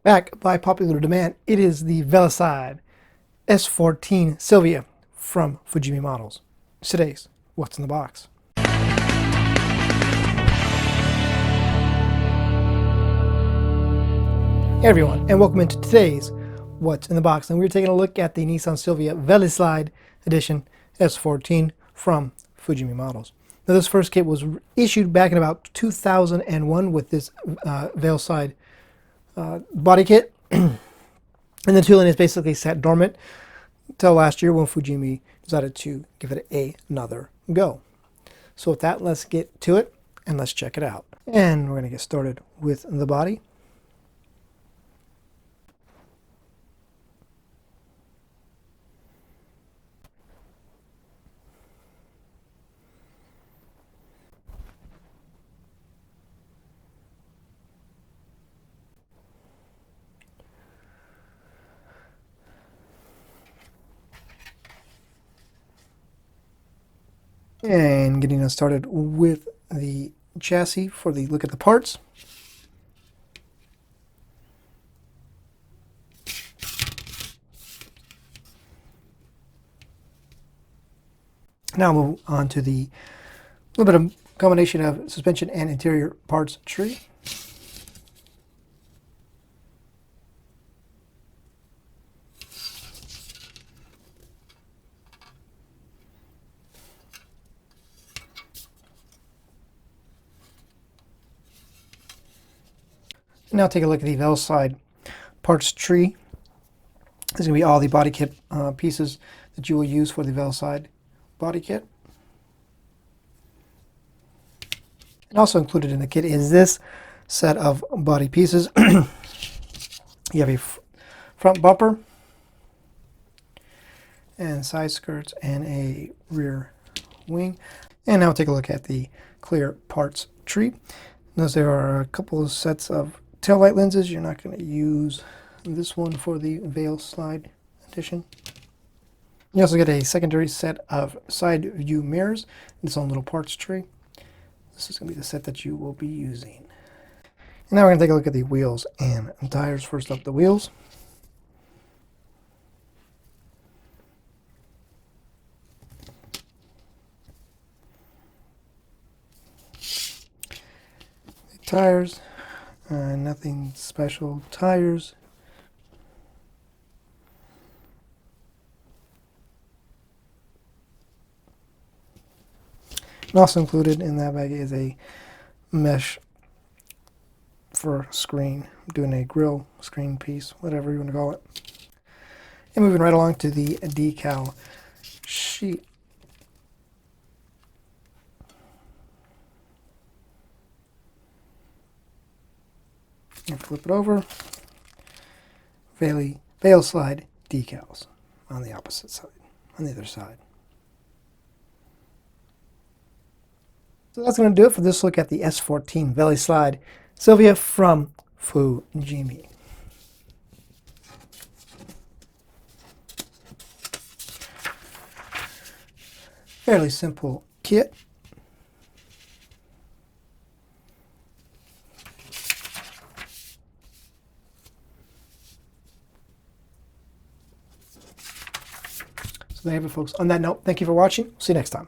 Back by popular demand, it is the Velicide S14 Sylvia from Fujimi Models. Today's What's in the Box. Hey everyone, and welcome into today's What's in the Box. And we're taking a look at the Nissan Sylvia Velicide Edition S14 from Fujimi Models. Now this first kit was issued back in about 2001 with this Velicide body kit. And the tooling is basically sat dormant until last year when Fujimi decided to give it another go. So with that, let's get to it and let's check it out. And we're going to get started with the body. And getting us started with the chassis for the look at the parts. Now move on to the little bit of combination of suspension and interior parts tree. Now take a look at the Velicide parts tree. This is going to be all the body kit pieces that you will use for the Velicide body kit. And also included in the kit is this set of body pieces. You have a front bumper and side skirts and a rear wing. And now we'll take a look at the clear parts tree. Notice there are a couple of sets of taillight lenses. You're not going to use this one for the Velicide edition. You also get a secondary set of side view mirrors in its own little parts tree. This is going to be the set that you will be using. And now we're going to take a look at the wheels and tires. First up, the wheels. The tires. Nothing special tires. And also included in that bag is a mesh for screen, doing a grill screen piece, whatever you want to call it. And moving right along to the decal sheet. And flip it over. Velicide decals on the opposite side, on the other side. So that's going to do it for this look at the S14 Velicide Sylvia from Fujimi. Fairly simple kit. So there you have it, folks. On that note, thank you for watching. See you next time.